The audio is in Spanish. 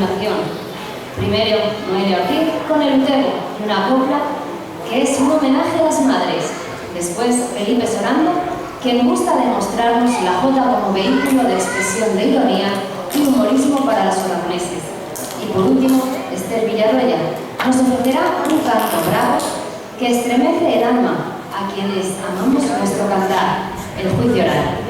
continuación, primero Noelia Ortiz con el Utego y una copla que es un homenaje a las madres. Después Felipe Sorando, quien gusta de mostrarnos la jota como vehículo de expresión de ironía y humorismo para los aragoneses. Y por último, Esther Villarroya nos ofrecerá un canto bravo que estremece el alma a quienes amamos nuestro cantar, el juicio oral.